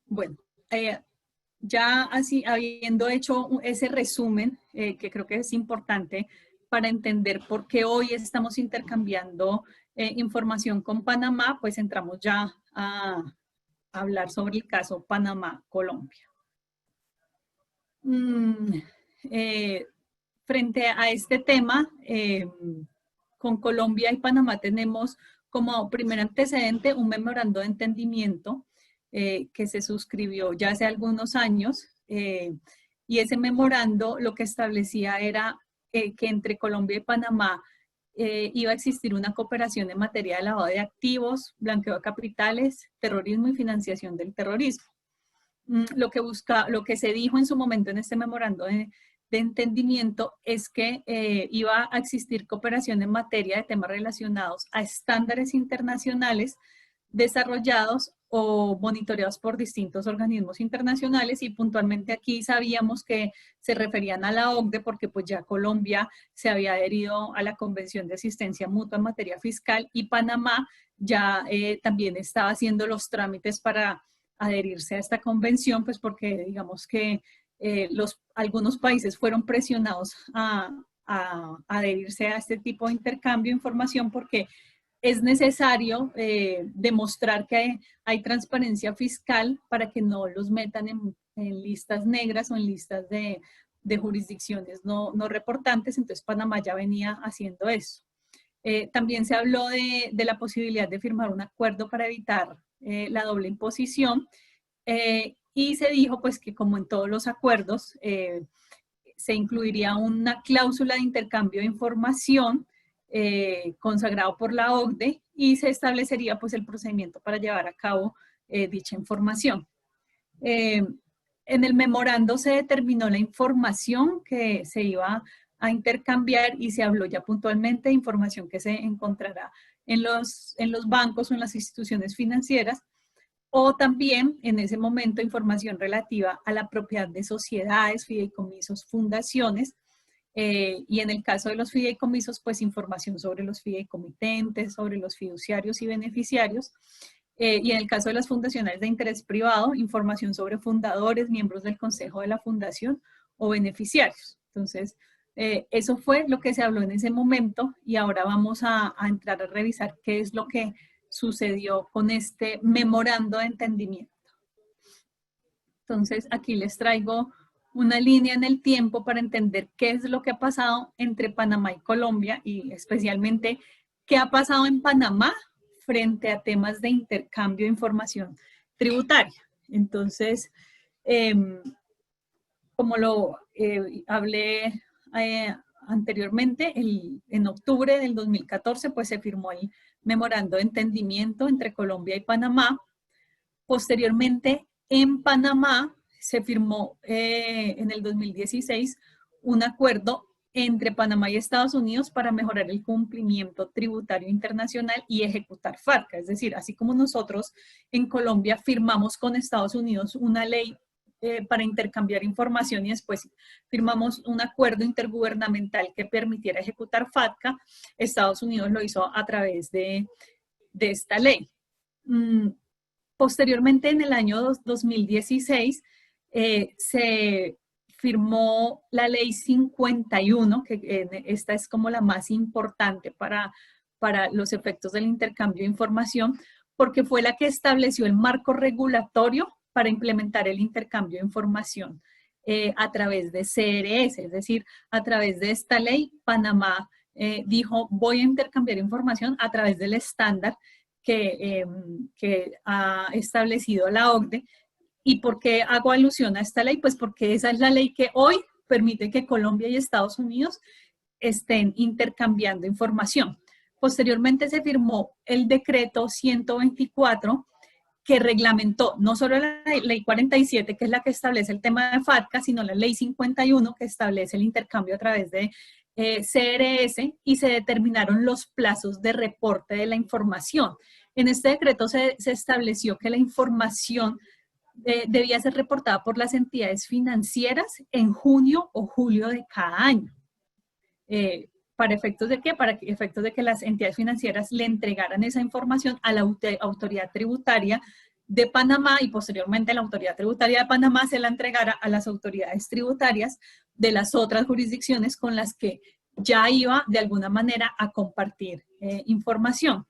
Bueno, ya así, habiendo hecho ese resumen, que creo que es importante para entender por qué hoy estamos intercambiando información con Panamá, pues entramos ya a hablar sobre el caso Panamá-Colombia. Frente a este tema, con Colombia y Panamá tenemos como primer antecedente un memorando de entendimiento que se suscribió ya hace algunos años, y ese memorando lo que establecía era que entre Colombia y Panamá iba a existir una cooperación en materia de lavado de activos, blanqueo de capitales, terrorismo y financiación del terrorismo. Lo que se dijo en su momento en este memorando de entendimiento es que iba a existir cooperación en materia de temas relacionados a estándares internacionales desarrollados o monitoreados por distintos organismos internacionales, y puntualmente aquí sabíamos que se referían a la OCDE porque pues ya Colombia se había adherido a la Convención de Asistencia Mutua en materia fiscal y Panamá ya también estaba haciendo los trámites para adherirse a esta convención, pues porque digamos que algunos países fueron presionados a adherirse a este tipo de intercambio de información porque es necesario demostrar que hay transparencia fiscal para que no los metan en listas negras o en listas de jurisdicciones no reportantes. Entonces Panamá ya venía haciendo eso. También se habló de la posibilidad de firmar un acuerdo para evitar la doble imposición, y se dijo pues que como en todos los acuerdos se incluiría una cláusula de intercambio de información consagrado por la OCDE, y se establecería pues el procedimiento para llevar a cabo dicha información. En el memorando se determinó la información que se iba a intercambiar y se habló ya puntualmente de información que se encontrará en los bancos o en las instituciones financieras, o también en ese momento información relativa a la propiedad de sociedades, fideicomisos, fundaciones, y en el caso de los fideicomisos, pues información sobre los fideicomitentes, sobre los fiduciarios y beneficiarios, y en el caso de las fundaciones de interés privado, información sobre fundadores, miembros del consejo de la fundación o beneficiarios. Entonces, eso fue lo que se habló en ese momento, y ahora vamos a entrar a revisar qué es lo que sucedió con este memorando de entendimiento. Entonces, aquí les traigo una línea en el tiempo para entender qué es lo que ha pasado entre Panamá y Colombia, y especialmente qué ha pasado en Panamá frente a temas de intercambio de información tributaria. Entonces, como lo hablé anteriormente, en octubre del 2014, pues se firmó el memorando de entendimiento entre Colombia y Panamá. Posteriormente, en Panamá se firmó en el 2016 un acuerdo entre Panamá y Estados Unidos para mejorar el cumplimiento tributario internacional y ejecutar FATCA. Es decir, así como nosotros en Colombia firmamos con Estados Unidos una ley para intercambiar información y después firmamos un acuerdo intergubernamental que permitiera ejecutar FATCA, Estados Unidos lo hizo a través de esta ley. Posteriormente, en el año 2016, se firmó la ley 51, que esta es como la más importante para los efectos del intercambio de información, porque fue la que estableció el marco regulatorio para implementar el intercambio de información a través de CRS, es decir, a través de esta ley, Panamá dijo, voy a intercambiar información a través del estándar que ha establecido la OCDE. ¿Y por qué hago alusión a esta ley? Pues porque esa es la ley que hoy permite que Colombia y Estados Unidos estén intercambiando información. Posteriormente se firmó el decreto 124 que reglamentó no solo la ley 47, que es la que establece el tema de FATCA, sino la ley 51, que establece el intercambio a través de CRS, y se determinaron los plazos de reporte de la información. En este decreto se estableció que la información debía ser reportada por las entidades financieras en junio o julio de cada año. ¿Para efectos de qué? Para efectos de que las entidades financieras le entregaran esa información a la autoridad tributaria de Panamá y posteriormente la autoridad tributaria de Panamá se la entregara a las autoridades tributarias de las otras jurisdicciones con las que ya iba de alguna manera a compartir información.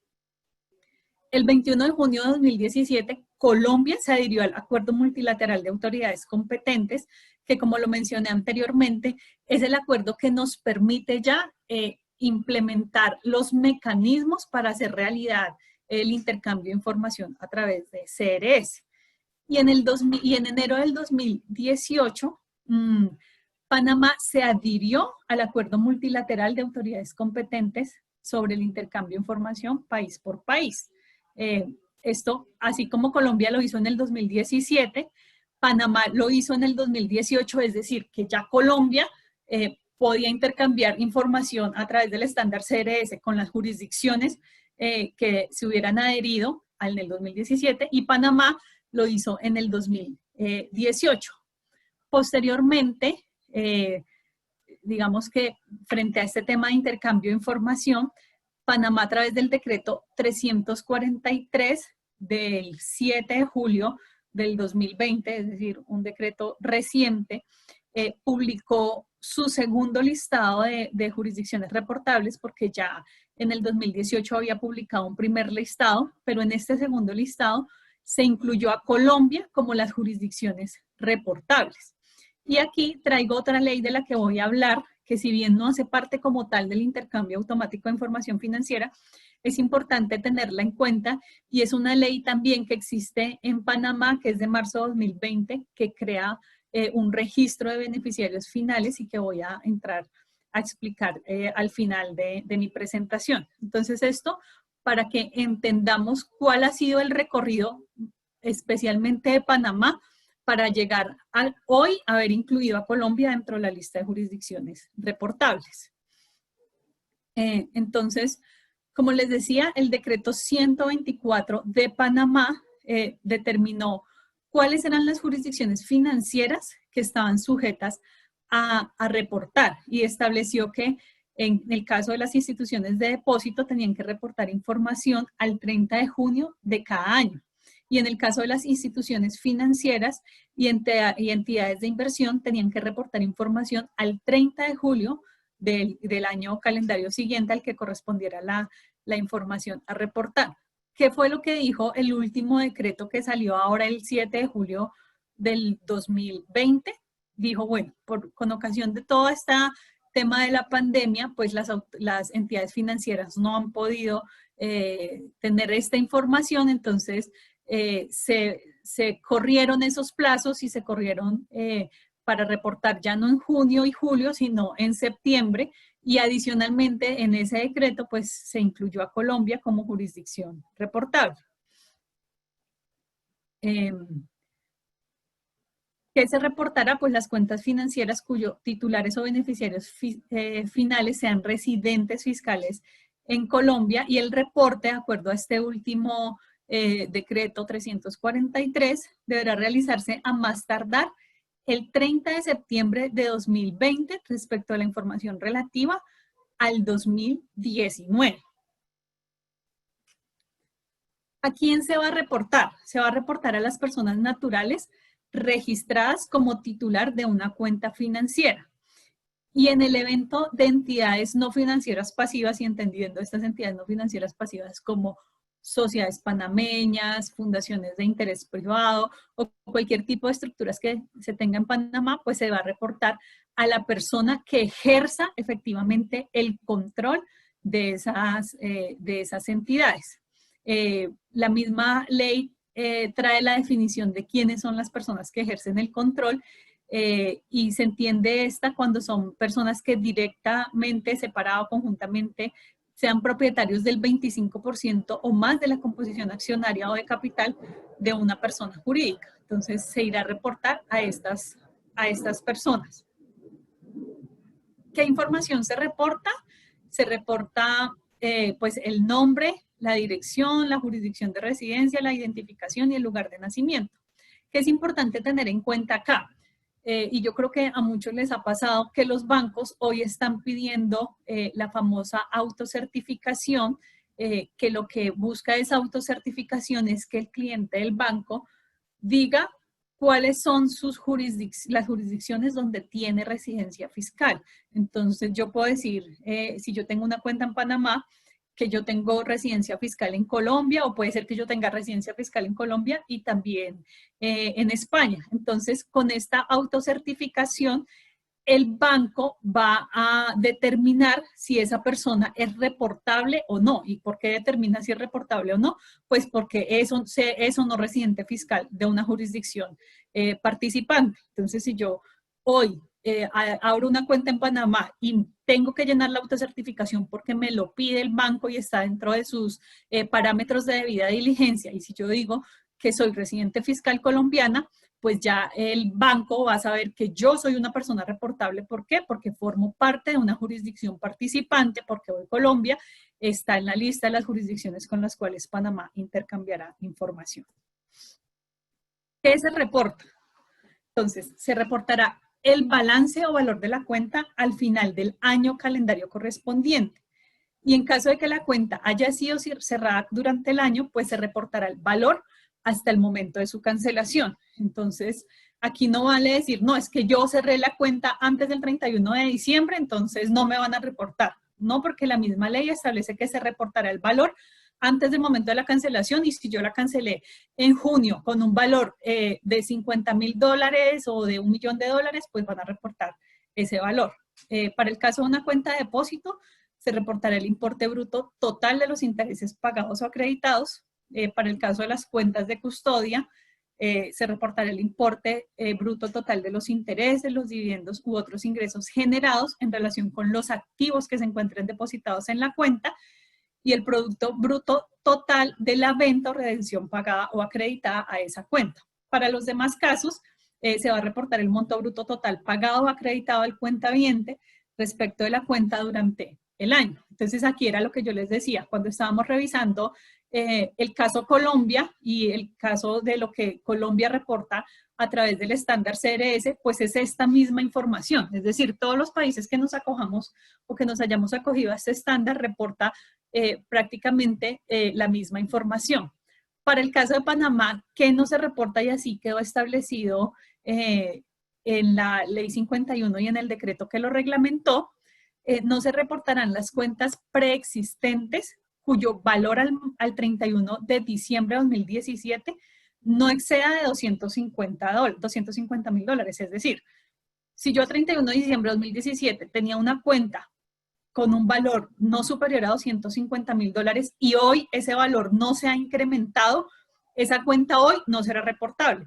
El 21 de junio de 2017, Colombia se adhirió al Acuerdo Multilateral de Autoridades Competentes, que como lo mencioné anteriormente, es el acuerdo que nos permite ya implementar los mecanismos para hacer realidad el intercambio de información a través de CRS. Y en enero del 2018, Panamá se adhirió al Acuerdo Multilateral de Autoridades Competentes sobre el intercambio de información país por país. Esto, así como Colombia lo hizo en el 2017, Panamá lo hizo en el 2018, es decir, que ya Colombia podía intercambiar información a través del estándar CRS con las jurisdicciones que se hubieran adherido en el 2017 y Panamá lo hizo en el 2018. Posteriormente, digamos que frente a este tema de intercambio de información, Panamá a través del decreto 343 del 7 de julio del 2020, es decir, un decreto reciente, publicó su segundo listado de jurisdicciones reportables, porque ya en el 2018 había publicado un primer listado, pero en este segundo listado se incluyó a Colombia como las jurisdicciones reportables. Y aquí traigo otra ley de la que voy a hablar, que si bien no hace parte como tal del intercambio automático de información financiera, es importante tenerla en cuenta y es una ley también que existe en Panamá, que es de marzo de 2020, que crea un registro de beneficiarios finales y que voy a entrar a explicar al final de mi presentación. Entonces esto para que entendamos cuál ha sido el recorrido especialmente de Panamá para llegar a hoy haber incluido a Colombia dentro de la lista de jurisdicciones reportables. Entonces, como les decía, el decreto 124 de Panamá determinó cuáles eran las jurisdicciones financieras que estaban sujetas a reportar y estableció que en el caso de las instituciones de depósito tenían que reportar información al 30 de junio de cada año. Y en el caso de las instituciones financieras y entidades de inversión tenían que reportar información al 30 de julio del año calendario siguiente al que correspondiera la información a reportar. ¿Qué fue lo que dijo el último decreto que salió ahora el 7 de julio del 2020? Dijo, bueno, con ocasión de todo este tema de la pandemia, pues las entidades financieras no han podido tener esta información, entonces se corrieron esos plazos y se corrieron para reportar ya no en junio y julio, sino en septiembre, y adicionalmente en ese decreto pues se incluyó a Colombia como jurisdicción reportable. ¿Qué se reportará? Pues las cuentas financieras cuyos titulares o beneficiarios finales sean residentes fiscales en Colombia, y el reporte, de acuerdo a este último decreto 343, deberá realizarse a más tardar el 30 de septiembre de 2020 respecto a la información relativa al 2019. ¿A quién se va a reportar? Se va a reportar a las personas naturales registradas como titular de una cuenta financiera. Y en el evento de entidades no financieras pasivas, y entendiendo estas entidades no financieras pasivas como sociedades panameñas, fundaciones de interés privado o cualquier tipo de estructuras que se tenga en Panamá, pues se va a reportar a la persona que ejerza efectivamente el control de esas entidades. La misma ley trae la definición de quiénes son las personas que ejercen el control y se entiende esta cuando son personas que directamente, separado o conjuntamente, sean propietarios del 25% o más de la composición accionaria o de capital de una persona jurídica. Entonces se irá a reportar a estas personas. ¿Qué información se reporta? Se reporta pues el nombre, la dirección, la jurisdicción de residencia, la identificación y el lugar de nacimiento. ¿Qué es importante tener en cuenta acá? Y yo creo que a muchos les ha pasado que los bancos hoy están pidiendo la famosa autocertificación que lo que busca esa autocertificación es que el cliente del banco diga cuáles son las jurisdicciones donde tiene residencia fiscal. Entonces, yo puedo decir, si yo tengo una cuenta en Panamá, que yo tengo residencia fiscal en Colombia, o puede ser que yo tenga residencia fiscal en Colombia y también en España. Entonces, con esta autocertificación, el banco va a determinar si esa persona es reportable o no. ¿Y por qué determina si es reportable o no? Pues porque es o no residente fiscal de una jurisdicción participante. Entonces, si yo hoy abro una cuenta en Panamá y tengo que llenar la autocertificación porque me lo pide el banco y está dentro de sus parámetros de debida diligencia, y si yo digo que soy residente fiscal colombiana, pues ya el banco va a saber que yo soy una persona reportable. ¿Por qué? Porque formo parte de una jurisdicción participante, porque hoy Colombia está en la lista de las jurisdicciones con las cuales Panamá intercambiará información. ¿Qué se reporta? Entonces, se reportará el balance o valor de la cuenta al final del año calendario correspondiente. Y en caso de que la cuenta haya sido cerrada durante el año, pues se reportará el valor hasta el momento de su cancelación. Entonces, aquí no vale decir, no, es que yo cerré la cuenta antes del 31 de diciembre, entonces no me van a reportar. No, porque la misma ley establece que se reportará el valor antes del momento de la cancelación, y si yo la cancelé en junio con un valor de $50,000 o de $1,000,000, pues van a reportar ese valor. Para el caso de una cuenta de depósito, se reportará el importe bruto total de los intereses pagados o acreditados. Para el caso de las cuentas de custodia, se reportará el importe bruto total de los intereses, los dividendos u otros ingresos generados en relación con los activos que se encuentren depositados en la cuenta, y el producto bruto total de la venta o redención pagada o acreditada a esa cuenta. Para los demás casos, se va a reportar el monto bruto total pagado o acreditado al cuentaviente respecto de la cuenta durante el año. Entonces, aquí era lo que yo les decía, cuando estábamos revisando el caso Colombia y el caso de lo que Colombia reporta a través del estándar CRS, pues es esta misma información. Es decir, todos los países que nos acojamos o que nos hayamos acogido a este estándar reporta prácticamente la misma información. Para el caso de Panamá, ¿qué no se reporta? Y así quedó establecido en la Ley 51 y en el decreto que lo reglamentó. No se reportarán las cuentas preexistentes cuyo valor al 31 de diciembre de 2017 no exceda de $250,000. Es decir, si yo a 31 de diciembre de 2017 tenía una cuenta con un valor no superior a $250,000 y hoy ese valor no se ha incrementado, esa cuenta hoy no será reportable.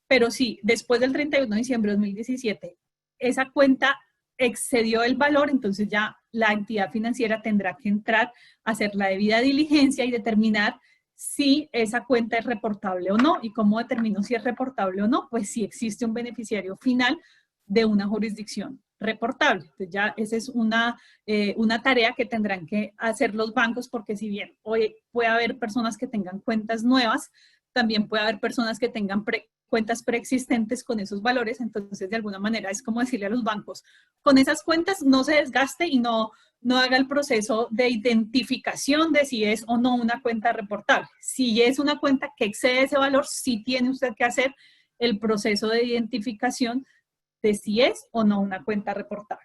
Pero si después del 31 de diciembre de 2017 esa cuenta excedió el valor, entonces ya la entidad financiera tendrá que entrar a hacer la debida diligencia y determinar si esa cuenta es reportable o no. ¿Y cómo determino si es reportable o no? Pues si existe un beneficiario final de una jurisdicción reportable. Entonces ya esa es una tarea que tendrán que hacer los bancos, porque si bien hoy puede haber personas que tengan cuentas nuevas, también puede haber personas que tengan cuentas preexistentes con esos valores. Entonces, de alguna manera, es como decirle a los bancos, con esas cuentas no se desgaste y no haga el proceso de identificación de si es o no una cuenta reportable. Si es una cuenta que excede ese valor, sí tiene usted que hacer el proceso de identificación de si es o no una cuenta reportable.